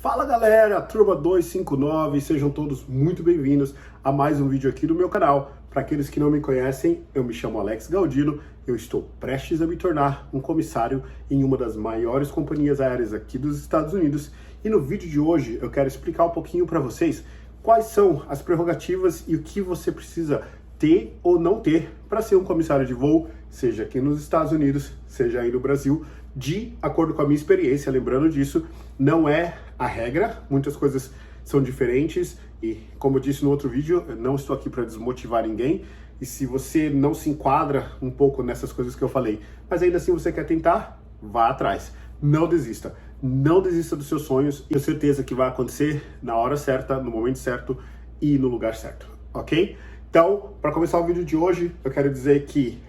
Fala galera, turma 259, sejam todos muito bem-vindos a mais um vídeo aqui do meu canal. Para aqueles que não me conhecem, eu me chamo Alex Galdino, eu estou prestes a me tornar um comissário em uma das maiores companhias aéreas aqui dos Estados Unidos e no vídeo de hoje eu quero explicar um pouquinho para vocês quais são as prerrogativas e o que você precisa ter ou não ter para ser um comissário de voo, seja aqui nos Estados Unidos, seja aí no Brasil, de acordo com a minha experiência. Lembrando disso, não é a regra, muitas coisas são diferentes e, como eu disse no outro vídeo, eu não estou aqui para desmotivar ninguém. E se você não se enquadra um pouco nessas coisas que eu falei, mas ainda assim você quer tentar, vá atrás. Não desista. Não desista dos seus sonhos e tenho certeza que vai acontecer na hora certa, no momento certo e no lugar certo, ok? Então, para começar o vídeo de hoje, eu quero dizer que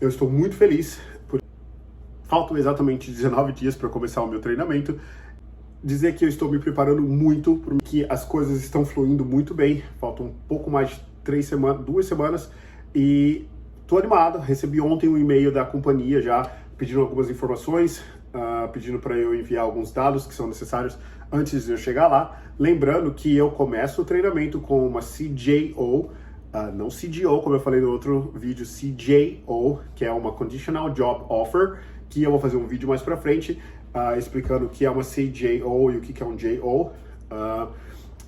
eu estou muito feliz. Faltam exatamente 19 dias para começar o meu treinamento. Dizer que eu estou me preparando muito, porque as coisas estão fluindo muito bem. Faltam um pouco mais de 2 semanas e estou animado. Recebi ontem um e-mail da companhia já pedindo algumas informações, pedindo para eu enviar alguns dados que são necessários antes de eu chegar lá. Lembrando que eu começo o treinamento com uma CJO, não CDO, como eu falei no outro vídeo, CJO, que é uma Conditional Job Offer, que eu vou fazer um vídeo mais pra frente explicando o que é uma CJO e o que é um JO.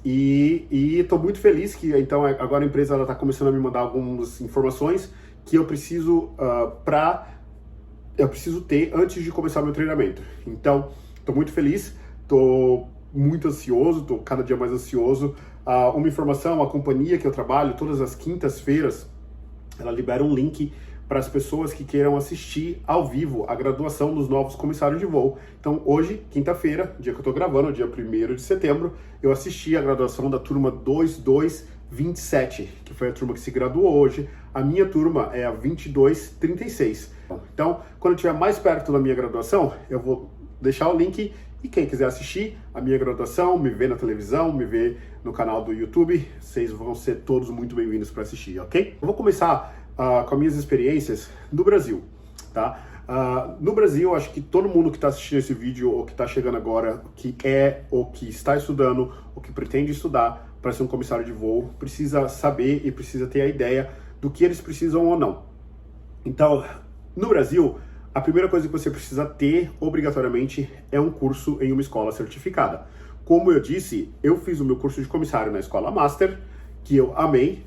E estou muito feliz que então agora a empresa está começando a me mandar algumas informações que eu preciso ter antes de começar meu treinamento. Então, estou muito feliz, estou muito ansioso, estou cada dia mais ansioso. Uma informação, a companhia que eu trabalho, todas as quintas-feiras, ela libera um link para as pessoas que queiram assistir ao vivo a graduação dos novos comissários de voo. Então hoje, quinta-feira, dia que eu estou gravando, dia 1º de setembro, eu assisti a graduação da turma 2227, que foi a turma que se graduou hoje. A minha turma é a 2236. Então, quando eu estiver mais perto da minha graduação, eu vou deixar o link e quem quiser assistir a minha graduação, me ver na televisão, me ver no canal do YouTube, vocês vão ser todos muito bem-vindos para assistir, ok? Eu vou começar com as minhas experiências no Brasil, tá? No Brasil, acho que todo mundo que está assistindo esse vídeo ou que está chegando agora, que é ou que está estudando ou que pretende estudar para ser um comissário de voo, precisa saber e precisa ter a ideia do que eles precisam ou não. Então, no Brasil, a primeira coisa que você precisa ter, obrigatoriamente, é um curso em uma escola certificada. Como eu disse, eu fiz o meu curso de comissário na Escola Master, que eu amei.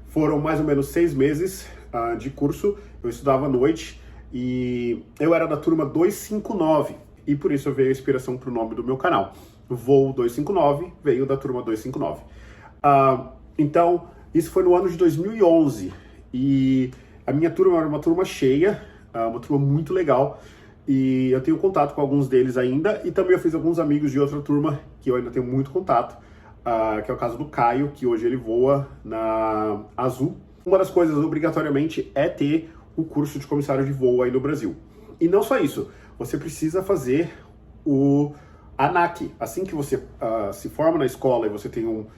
Foram mais ou menos 6 meses de curso, eu estudava à noite e eu era da turma 259 e por isso veio a inspiração para o nome do meu canal. Voo 259 veio da turma 259. Então, isso foi no ano de 2011 e a minha turma era uma turma cheia, uma turma muito legal e eu tenho contato com alguns deles ainda e também eu fiz alguns amigos de outra turma que eu ainda tenho muito contato. Que é o caso do Caio, que hoje ele voa na Azul. Uma das coisas, obrigatoriamente, é ter o curso de comissário de voo aí no Brasil. E não só isso, você precisa fazer o ANAC. Assim que você se forma na escola e você tem um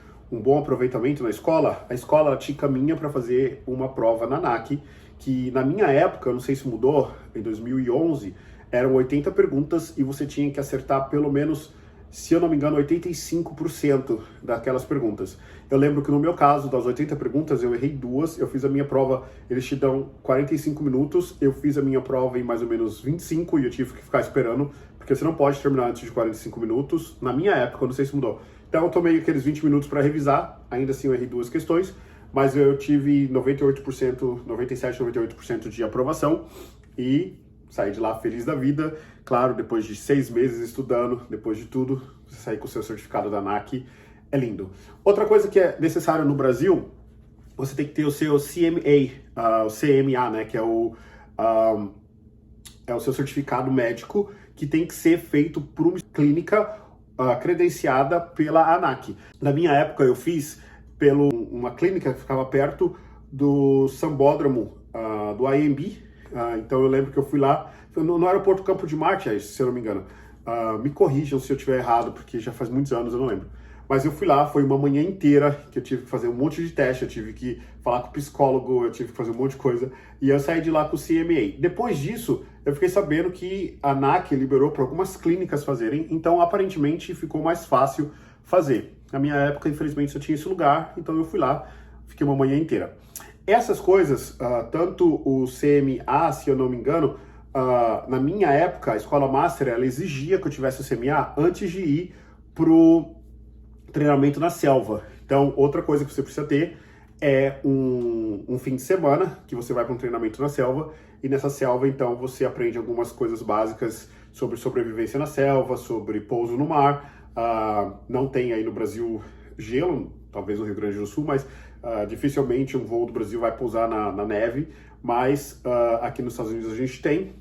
bom aproveitamento na escola, a escola te encaminha para fazer uma prova na ANAC, que na minha época, eu não sei se mudou, em 2011, eram 80 perguntas e você tinha que acertar pelo menos, se eu não me engano, 85% daquelas perguntas. Eu lembro que no meu caso, das 80 perguntas, eu errei 2, eu fiz a minha prova, eles te dão 45 minutos, eu fiz a minha prova em mais ou menos 25 e eu tive que ficar esperando, porque você não pode terminar antes de 45 minutos, na minha época, eu não sei se mudou. Então eu tomei aqueles 20 minutos para revisar, ainda assim eu errei 2 questões, mas eu tive 98%, 97, 98% de aprovação e saí de lá feliz da vida. Claro, depois de 6 meses estudando, depois de tudo, você sair com o seu certificado da ANAC é lindo. Outra coisa que é necessário no Brasil, você tem que ter o seu CMA, o CMA, né, que é o seu certificado médico, que tem que ser feito por uma clínica credenciada pela ANAC. Na minha época, eu fiz uma clínica que ficava perto do Sambódromo do IMB. Então eu lembro que eu fui lá, no aeroporto Campo de Marte, se eu não me engano. Me corrijam se eu estiver errado, porque já faz muitos anos, eu não lembro. Mas eu fui lá, foi uma manhã inteira que eu tive que fazer um monte de teste, eu tive que falar com o psicólogo, eu tive que fazer um monte de coisa. E eu saí de lá com o CMA. Depois disso, eu fiquei sabendo que a ANAC liberou para algumas clínicas fazerem, então aparentemente ficou mais fácil fazer. Na minha época, infelizmente, só tinha esse lugar, então eu fui lá, fiquei uma manhã inteira. Essas coisas, tanto o CMA, se eu não me engano, na minha época, a Escola Master, ela exigia que eu tivesse o CMA antes de ir pro treinamento na selva. Então, outra coisa que você precisa ter é um fim de semana que você vai para um treinamento na selva, e nessa selva, então, você aprende algumas coisas básicas sobre sobrevivência na selva, sobre pouso no mar. Não tem aí no Brasil gelo, talvez no Rio Grande do Sul, mas dificilmente um voo do Brasil vai pousar na neve, mas aqui nos Estados Unidos a gente tem.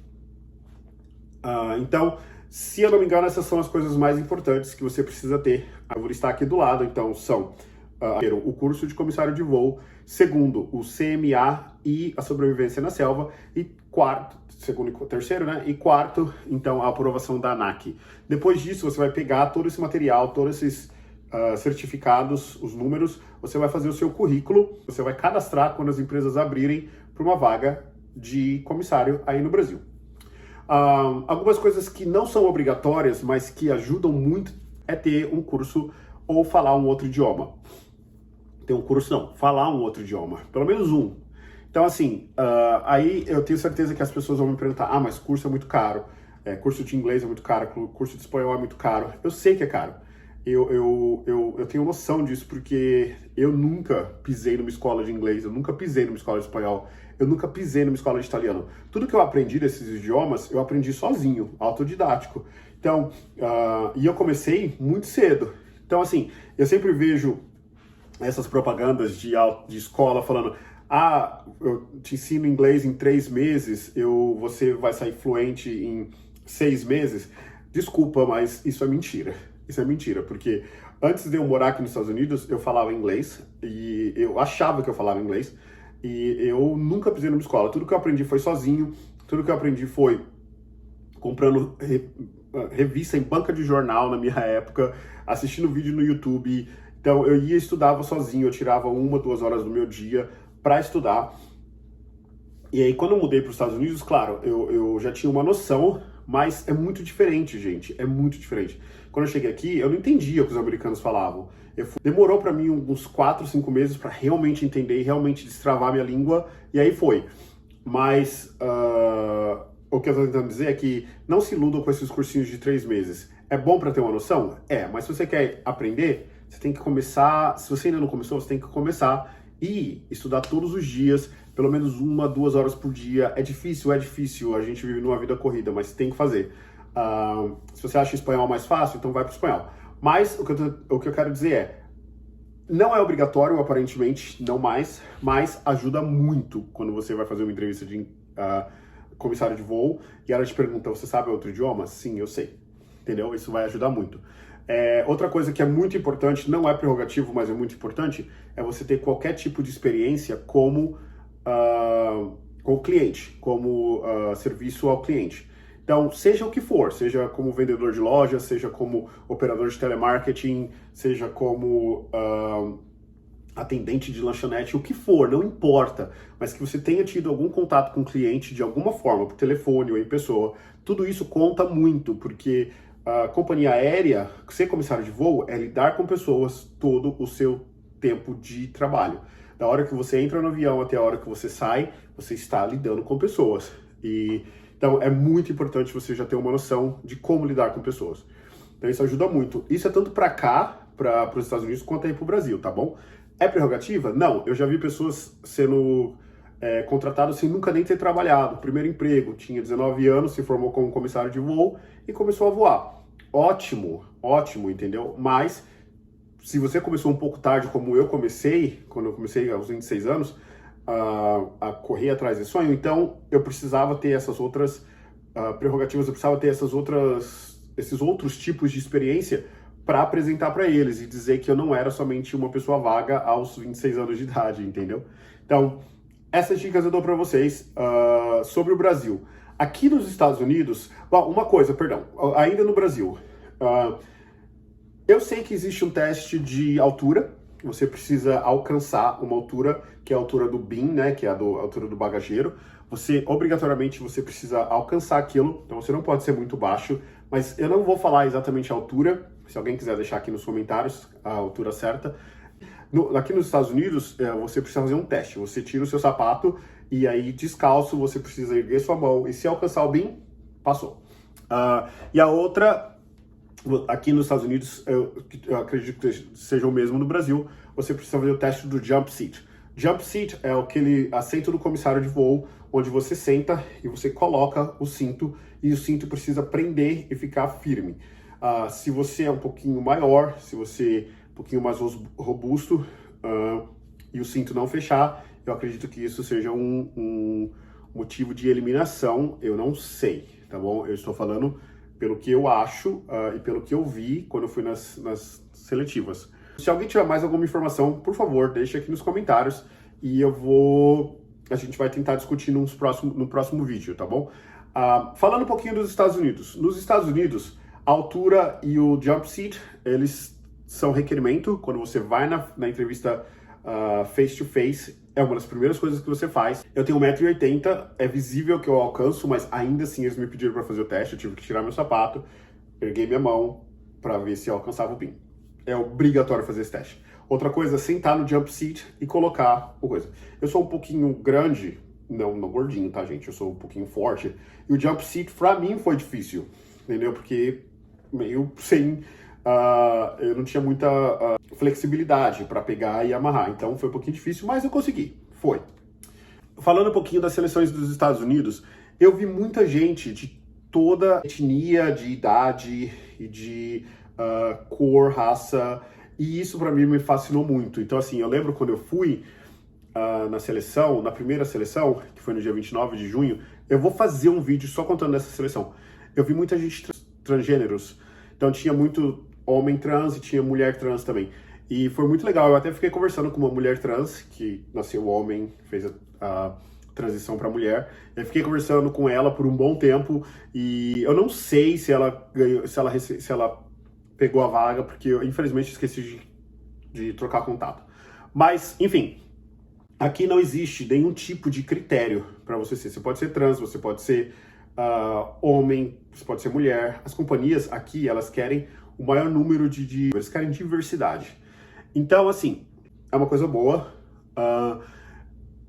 Então, se eu não me engano, essas são as coisas mais importantes que você precisa ter. Eu vou listar aqui do lado, então, são primeiro, o curso de comissário de voo, segundo, o CMA e a sobrevivência na selva, e terceiro, né? E quarto, então, a aprovação da ANAC. Depois disso, você vai pegar todo esse material, todos esses certificados, os números, você vai fazer o seu currículo, você vai cadastrar quando as empresas abrirem para uma vaga de comissário aí no Brasil. Algumas coisas que não são obrigatórias, mas que ajudam muito, é ter um curso ou falar um outro idioma. Ter um curso não, falar um outro idioma, pelo menos um. Então assim, aí eu tenho certeza que as pessoas vão me perguntar, mas curso é muito caro, curso de inglês é muito caro, curso de espanhol é muito caro. Eu sei que é caro. Eu tenho noção disso porque eu nunca pisei numa escola de inglês, eu nunca pisei numa escola de espanhol, eu nunca pisei numa escola de italiano. Tudo que eu aprendi desses idiomas, eu aprendi sozinho, autodidático. Então, e eu comecei muito cedo. Então, assim, eu sempre vejo essas propagandas de escola falando, eu te ensino inglês em 3 meses, você vai sair fluente em 6 meses. Desculpa, mas isso é mentira. Isso é mentira, porque antes de eu morar aqui nos Estados Unidos, eu falava inglês, e eu achava que eu falava inglês, e eu nunca pisei numa escola. Tudo que eu aprendi foi sozinho, tudo que eu aprendi foi comprando revista em banca de jornal na minha época, assistindo vídeo no YouTube. Então eu ia e estudava sozinho, eu tirava 1, 2 horas do meu dia para estudar. E aí quando eu mudei para os Estados Unidos, claro, eu já tinha uma noção, mas é muito diferente, gente, é muito diferente. Quando eu cheguei aqui, eu não entendia o que os americanos falavam. Demorou para mim uns 4, 5 meses para realmente entender e realmente destravar minha língua, e aí foi. Mas o que eu estou tentando dizer é que não se iludam com esses cursinhos de 3 meses. É bom para ter uma noção? Mas se você quer aprender, você tem que começar, se você ainda não começou, você tem que começar e estudar todos os dias, pelo menos 1, 2 horas por dia. É difícil, a gente vive numa vida corrida, mas tem que fazer. Se você acha espanhol mais fácil, então vai para o espanhol. Mas o que eu quero dizer não é obrigatório, aparentemente, não mais, mas ajuda muito quando você vai fazer uma entrevista de comissário de voo e ela te pergunta, você sabe outro idioma? Sim, eu sei. Entendeu? Isso vai ajudar muito. Outra coisa que é muito importante, não é prerrogativo, mas é muito importante, é você ter qualquer tipo de experiência com o cliente, como serviço ao cliente. Então, seja o que for, seja como vendedor de loja, seja como operador de telemarketing, seja como atendente de lanchonete, o que for, não importa, mas que você tenha tido algum contato com o cliente de alguma forma, por telefone ou em pessoa, tudo isso conta muito, porque a companhia aérea, ser comissário de voo, é lidar com pessoas todo o seu tempo de trabalho. Da hora que você entra no avião até a hora que você sai, você está lidando com pessoas. Então é muito importante você já ter uma noção de como lidar com pessoas. Então isso ajuda muito. Isso é tanto para cá, para os Estados Unidos, quanto aí para o Brasil, tá bom? É prerrogativa? Não. Eu já vi pessoas sendo contratadas sem nunca nem ter trabalhado. Primeiro emprego, tinha 19 anos, se formou como comissário de voo e começou a voar. Ótimo, ótimo, entendeu? Mas se você começou um pouco tarde, como eu comecei, quando eu comecei aos 26 anos, a correr atrás desse sonho, então eu precisava ter essas outras prerrogativas, eu precisava ter esses outros tipos de experiência para apresentar para eles e dizer que eu não era somente uma pessoa vaga aos 26 anos de idade, entendeu? Então, essas dicas eu dou para vocês sobre o Brasil. Aqui nos Estados Unidos, uma coisa, perdão, ainda no Brasil, eu sei que existe um teste de altura. Você precisa alcançar uma altura, que é a altura do BIM, né, que é a altura do bagageiro. obrigatoriamente você precisa alcançar aquilo, então você não pode ser muito baixo, mas eu não vou falar exatamente a altura, se alguém quiser deixar aqui nos comentários a altura certa. Aqui nos Estados Unidos, você precisa fazer um teste, você tira o seu sapato e aí descalço você precisa erguer sua mão e se alcançar o BIM, passou. E a outra, aqui nos Estados Unidos, eu acredito que seja o mesmo no Brasil, você precisa fazer o teste do jump seat. Jump seat é aquele assento do comissário de voo, onde você senta e você coloca o cinto, e o cinto precisa prender e ficar firme. Se você é um pouquinho maior, se você é um pouquinho mais robusto, e o cinto não fechar, eu acredito que isso seja um motivo de eliminação, eu não sei, tá bom? Eu estou falando pelo que eu acho e pelo que eu vi quando eu fui nas seletivas. Se alguém tiver mais alguma informação, por favor, deixe aqui nos comentários e a gente vai tentar discutir no próximo vídeo, tá bom? Falando um pouquinho dos Estados Unidos. Nos Estados Unidos, a altura e o jump seat, eles são requerimento. Quando você vai na entrevista face to face, é uma das primeiras coisas que você faz. Eu tenho 1,80 m, é visível que eu alcanço, mas ainda assim eles me pediram para fazer o teste, eu tive que tirar meu sapato, erguei minha mão para ver se eu alcançava o BIM. É obrigatório fazer esse teste. Outra coisa, sentar no jump seat e colocar o coisa. Eu sou um pouquinho grande, não gordinho, tá, gente? Eu sou um pouquinho forte. E o jump seat, pra mim, foi difícil, entendeu? Porque meio sem... eu não tinha muita flexibilidade para pegar e amarrar. Então, foi um pouquinho difícil, mas eu consegui. Foi. Falando um pouquinho das seleções dos Estados Unidos, eu vi muita gente de toda etnia, de idade e de... cor, raça, e isso pra mim me fascinou muito. Então, assim, eu lembro quando eu fui na primeira seleção, que foi no dia 29 de junho, eu vou fazer um vídeo só contando dessa seleção. Eu vi muita gente transgêneros, então tinha muito homem trans e tinha mulher trans também. E foi muito legal, eu até fiquei conversando com uma mulher trans, que nasceu homem, fez a transição para mulher. Eu fiquei conversando com ela por um bom tempo, e eu não sei se ela ganhou, se ela pegou a vaga, porque eu, infelizmente, esqueci de trocar contato. Mas, enfim, aqui não existe nenhum tipo de critério para você ser. Você pode ser trans, você pode ser homem, você pode ser mulher. As companhias aqui, elas querem o maior número eles querem diversidade. Então, assim, é uma coisa boa.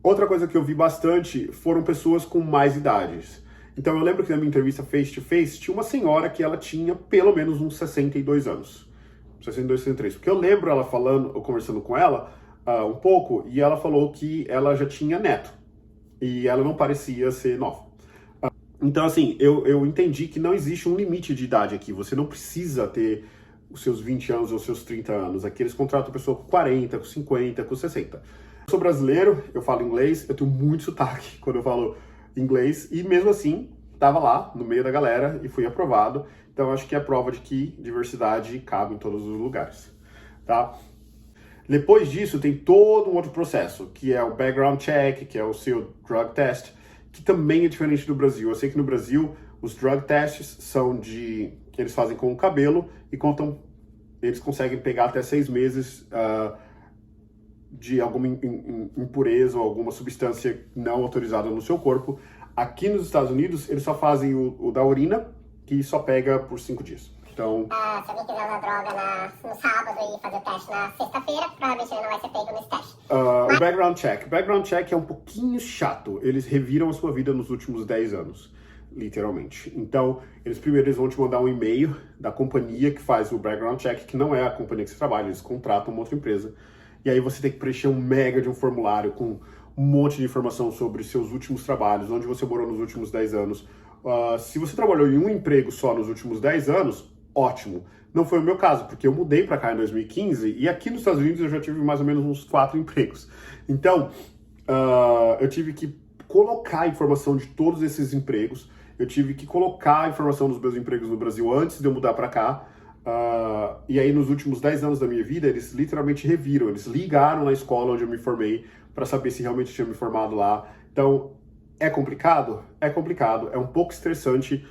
Outra coisa que eu vi bastante foram pessoas com mais idades. Então eu lembro que na minha entrevista face to face tinha uma senhora que ela tinha pelo menos uns 62 anos. 62, 63. Porque eu lembro ela conversando com ela um pouco, e ela falou que ela já tinha neto. E ela não parecia ser nova. Então assim, eu entendi que não existe um limite de idade aqui. Você não precisa ter os seus 20 anos ou os seus 30 anos. Aqui eles contratam pessoa com 40, com 50, com 60. Eu sou brasileiro, eu falo inglês, eu tenho muito sotaque quando eu falo inglês, e mesmo assim, estava lá no meio da galera e fui aprovado. Então acho que é a prova de que diversidade cabe em todos os lugares, tá? Depois disso tem todo um outro processo, que é o background check, que é o seu drug test, que também é diferente do Brasil. Eu sei que no Brasil os drug tests são eles fazem com o cabelo e eles conseguem pegar até 6 meses de alguma impureza ou alguma substância não autorizada no seu corpo. Aqui nos Estados Unidos, eles só fazem o da urina, que só pega por 5 dias. Então... se alguém quiser usar droga no sábado e fazer o teste na sexta-feira, provavelmente ele não vai ser pego nesse teste. O background check. O background check é um pouquinho chato. Eles reviram a sua vida nos últimos 10 anos, literalmente. Então, eles vão te mandar um e-mail da companhia que faz o background check, que não é a companhia que você trabalha, eles contratam uma outra empresa. E aí você tem que preencher um mega de um formulário com um monte de informação sobre seus últimos trabalhos, onde você morou nos últimos 10 anos. Se você trabalhou em um emprego só nos últimos 10 anos, ótimo. Não foi o meu caso, porque eu mudei para cá em 2015 e aqui nos Estados Unidos eu já tive mais ou menos uns 4 empregos. Então, eu tive que colocar a informação de todos esses empregos, eu tive que colocar a informação dos meus empregos no Brasil antes de eu mudar para cá. E aí nos últimos 10 anos da minha vida, eles literalmente reviram, eles ligaram na escola onde eu me formei para saber se realmente tinha me formado lá. Então, é complicado? É complicado, é um pouco estressante,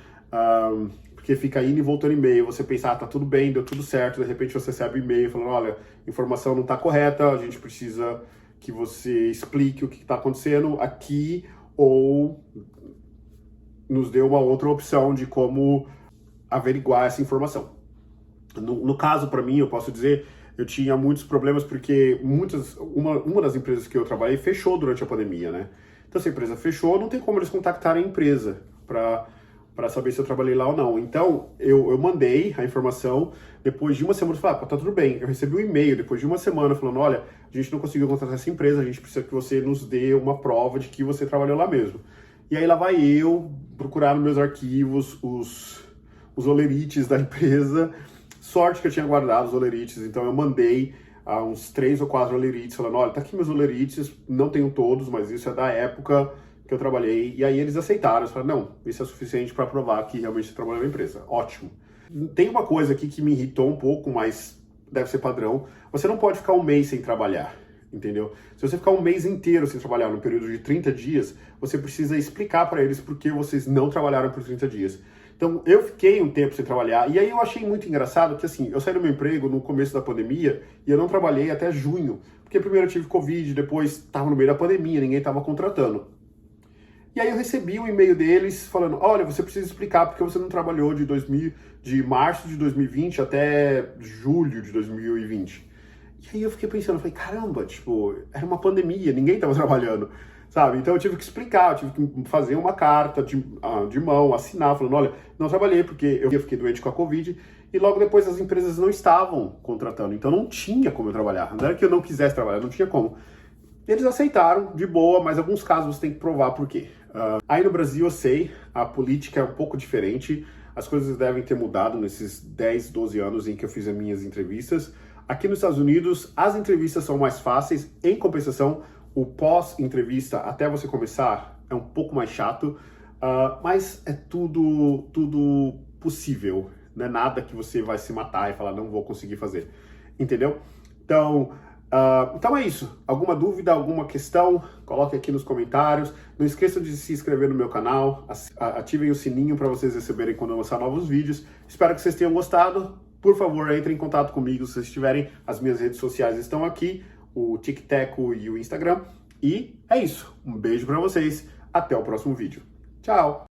porque fica indo e voltando e-mail, você pensa, tá tudo bem, deu tudo certo, de repente você recebe e-mail falando, olha, a informação não tá correta, a gente precisa que você explique o que tá acontecendo aqui, ou nos deu uma outra opção de como averiguar essa informação. No caso, para mim, eu posso dizer, eu tinha muitos problemas porque uma das empresas que eu trabalhei fechou durante a pandemia, né? Então, se a empresa fechou, não tem como eles contactarem a empresa para saber se eu trabalhei lá ou não. Então, eu mandei a informação, depois de uma semana, eu falei, tá tudo bem. Eu recebi um e-mail depois de uma semana falando, olha, a gente não conseguiu contratar essa empresa, a gente precisa que você nos dê uma prova de que você trabalhou lá mesmo. E aí lá vai eu procurar nos meus arquivos os olerites da empresa. Sorte que eu tinha guardado os olerites, então eu mandei uns 3 ou 4 olerites, falando, olha, tá aqui meus olerites, não tenho todos, mas isso é da época que eu trabalhei. E aí eles aceitaram, eles falaram, não, isso é suficiente para provar que realmente você trabalhou na empresa. Ótimo. Tem uma coisa aqui que me irritou um pouco, mas deve ser padrão. Você não pode ficar um mês sem trabalhar, entendeu? Se você ficar um mês inteiro sem trabalhar, no período de 30 dias, você precisa explicar para eles por que vocês não trabalharam por 30 dias. Então, eu fiquei um tempo sem trabalhar, e aí eu achei muito engraçado que, assim, eu saí do meu emprego no começo da pandemia, e eu não trabalhei até junho, porque primeiro eu tive Covid, depois estava no meio da pandemia, ninguém estava contratando. E aí eu recebi um e-mail deles falando, olha, você precisa explicar porque você não trabalhou de março de 2020 até julho de 2020. E aí eu fiquei pensando, eu falei, caramba, tipo, era uma pandemia, ninguém estava trabalhando, sabe? Então eu tive que explicar, eu tive que fazer uma carta de mão, assinar, falando, olha, não trabalhei porque eu fiquei doente com a Covid, e logo depois as empresas não estavam contratando, então não tinha como eu trabalhar, não era que eu não quisesse trabalhar, não tinha como. Eles aceitaram, de boa, mas em alguns casos você tem que provar por quê. Aí no Brasil, eu sei, a política é um pouco diferente, as coisas devem ter mudado nesses 10, 12 anos em que eu fiz as minhas entrevistas. Aqui nos Estados Unidos, as entrevistas são mais fáceis, em compensação, o pós-entrevista, até você começar, é um pouco mais chato, mas é tudo possível, não é nada que você vai se matar e falar, não vou conseguir fazer, entendeu? Então é isso. Alguma dúvida, alguma questão, coloque aqui nos comentários. Não esqueçam de se inscrever no meu canal, ativem o sininho para vocês receberem quando eu lançar novos vídeos. Espero que vocês tenham gostado. Por favor, entrem em contato comigo se vocês tiverem. As minhas redes sociais estão aqui, o TikTok e o Instagram. E é isso. Um beijo para vocês. Até o próximo vídeo. Tchau!